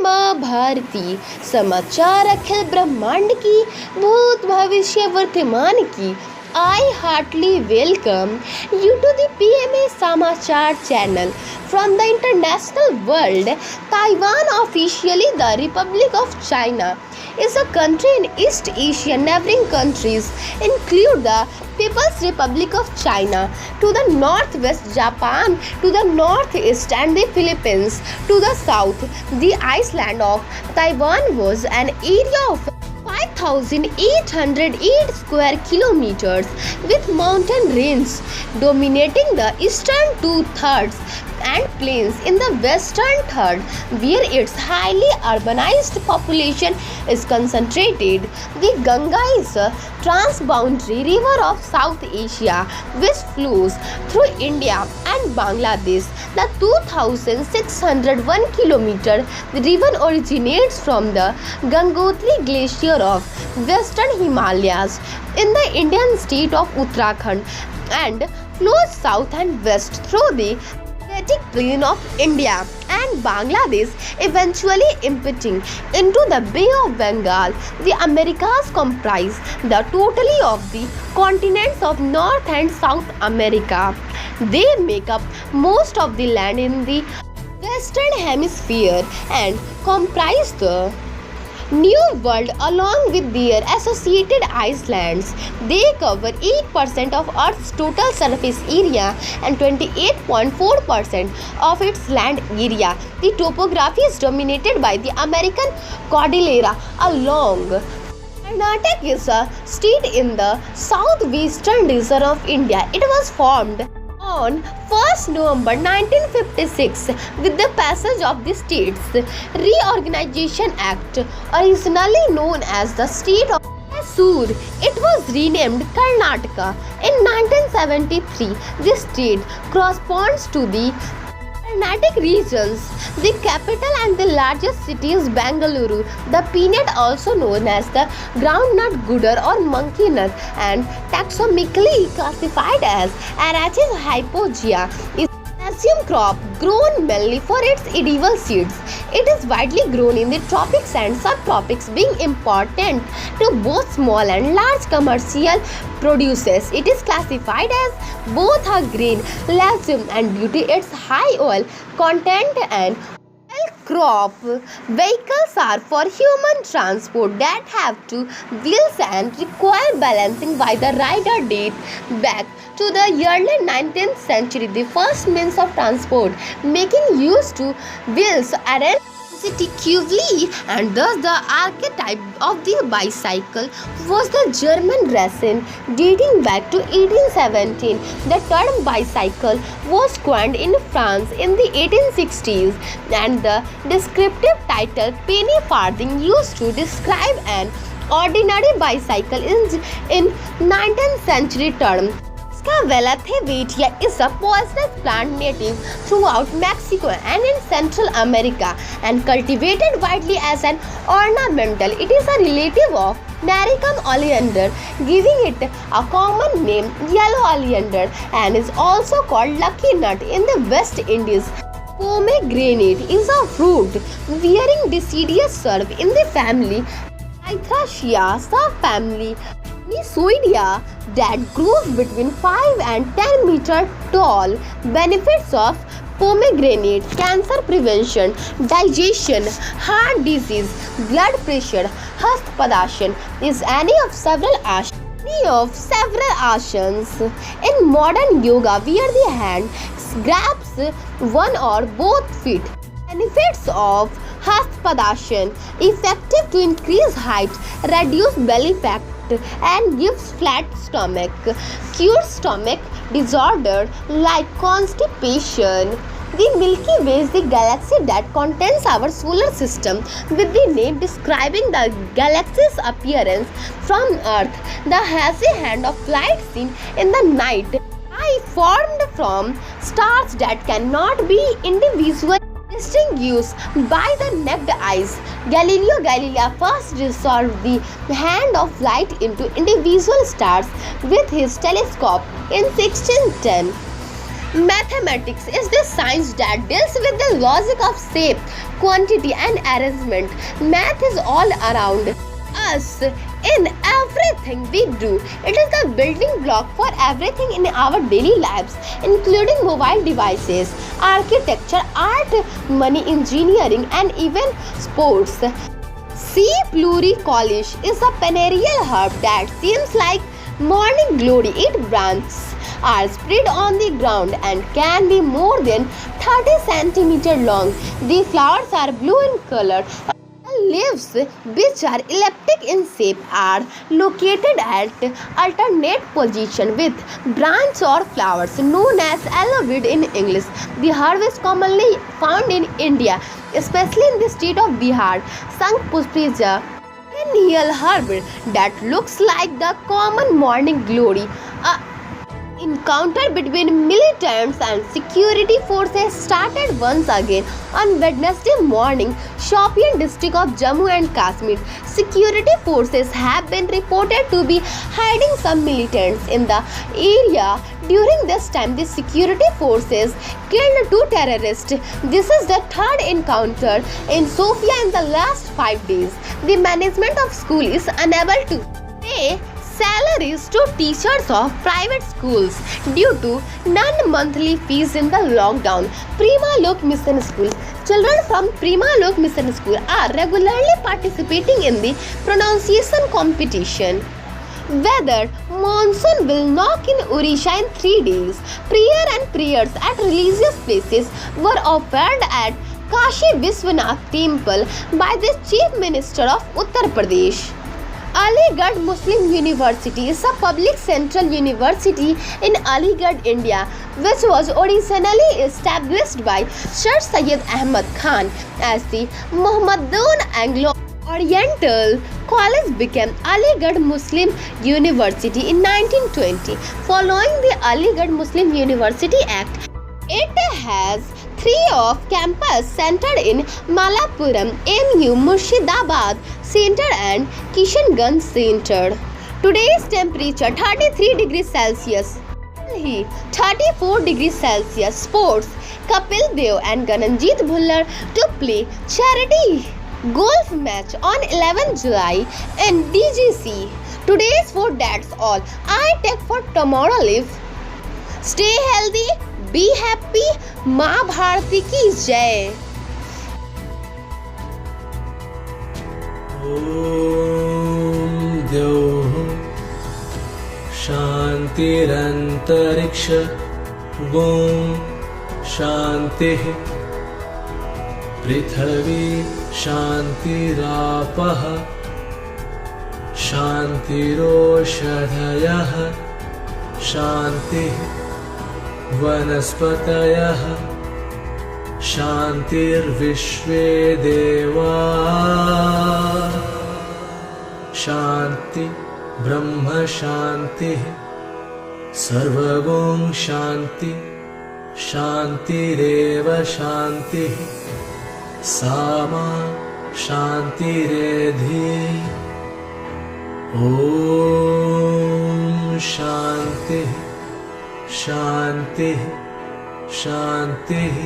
महाभारती समाचार अखिल ब्रह्मांड की, भूत भविष्य वर्तमान की। I heartily welcome you to the PMA Samachar channel. From the international world, Taiwan, officially the Republic of China, is a country in East Asia. Neighboring countries include the People's Republic of China to the northwest, Japan to the northeast, and the Philippines to the south. The island of Taiwan was an area of 5,808 square kilometers with mountain ranges dominating the eastern two-thirds and plains in the western third, where its highly urbanized population is concentrated. The Ganga is a transboundary river of South Asia which flows through India and Bangladesh. The 2,601 km river originates from the Gangotri Glacier of Western Himalayas in the Indian state of Uttarakhand and flows south and west through the Gangetic Plain of India and Bangladesh, eventually emptying into the Bay of Bengal. The Americas comprise the totality of the continents of North and South America. They make up most of the land in the Western Hemisphere and comprise the New World along with their associated islands. They cover 8% of Earth's total surface area and 28.4% of its land area. The topography is dominated by the American Cordillera along. Karnataka is a state in the southwestern region of India. It was formed on 1st November 1956 with the passage of the States Reorganization Act, originally known as the State of Mysore. It was renamed Karnataka in 1973. This state corresponds to the Carnatic regions. The capital and the largest city is Bangalore. The peanut, also known as the groundnut, gooder or monkey nut, and taxonomically classified as Arachis hypogaea, is a potassium crop grown mainly for its edible seeds. It is widely grown in the tropics and subtropics, being important to both small and large commercial producers. It is classified as both a grain, legume, and beauty. Its high oil content and oil crop vehicles are for human transport that have two wheels and require balancing by the rider. Date back to the early 19th century. The first means of transport making use to wheels arranged consecutively, and thus the archetype of the bicycle was the German Drachen, dating back to 1817. The term bicycle was coined in France in the 1860s, and the descriptive title penny farthing used to describe an ordinary bicycle in 19th century term. Cascavella thevetia is a poisonous plant native throughout Mexico and in Central America and cultivated widely as an ornamental. It is a relative of Naricum oleander, giving it a common name yellow oleander, and is also called lucky nut in the West Indies. Pomegranate is a fruit bearing deciduous shrub in the family Lythraceae subfamily Mysoidea that grows between 5 and 10 meters tall. Benefits of pomegranate: cancer prevention, digestion, heart disease, blood pressure. Hastpadashan is any of several asanas. In modern yoga, where the hand grabs one or both feet. Benefits of Hastpadashan: effective to increase height, reduce belly fat, and gives flat stomach. Cures stomach disorder like constipation. The Milky Way is the galaxy that contains our solar system, with the name describing the galaxy's appearance from Earth. The hazy hand of light seen in the night, formed from stars that cannot be individually distinguished by the naked eyes. Galileo Galilei first resolved the hand of light into individual stars with his telescope in 1610. Mathematics is the science that deals with the logic of shape, quantity, and arrangement. Math is all around us in everything we do. It is the building block for everything in our daily lives, including mobile devices, architecture, art, money, engineering, and even sports. C. pluricolis is a perennial herb that seems like morning glory. Its branches are spread on the ground and can be more than 30 centimeters long. The flowers are blue in color. Leaves, which are elliptic in shape, are located at alternate position with branches or flowers known as aloe in English. The herb is commonly found in India, especially in the state of Bihar. Sangpuspija, perennial herb that looks like the common morning glory. A encounter between militants and security forces started once again on Wednesday morning. Shopian district of Jammu and Kashmir. Security forces have been reported to be hiding some militants in the area. During this time, the security forces killed 2 terrorists. This is the third encounter in Sofia in the last 5 days. The management of school is unable to pay salaries to teachers of private schools due to non-monthly fees in the lockdown. Prima Lok Mission School. Children from Prima Lok Mission School are regularly participating in the pronunciation competition. Weather. Monsoon will knock in Odisha in 3 days. Prayer and prayers at religious places were offered at Kashi Vishwanath Temple by the Chief Minister of Uttar Pradesh. Aligarh Muslim University is a public central university in Aligarh, India, which was originally established by Sir Syed Ahmad Khan as the Muhammadan Anglo-Oriental College became Aligarh Muslim University in 1920. Following the Aligarh Muslim University Act, it has 3 off-campus centered in Malappuram, MU, Murshidabad Center and Kishanganj Center. Today's temperature 33 degrees Celsius. Delhi 34 degrees Celsius. Sports. Kapil Dev and Gananjit Bhullar to play charity golf match on 11 July in DGC. Today's food, that's all. I take for tomorrow leave. Stay healthy, be happy. माँ भारती की जय। ॐ द्यौः शान्तिरन्तरिक्ष ॐ शान्तिः पृथिवी शान्तिरापः शान्तिरोषधयः शान्तिः वनस्पतयः शान्तिर्विश्वे देवा शान्ति ब्रह्म शान्तिः सर्वगुण शान्ति शान्तिरेव शान्तिः सामा शान्तिरेधि ॐ शान्तिः शान्तिः शान्तिः।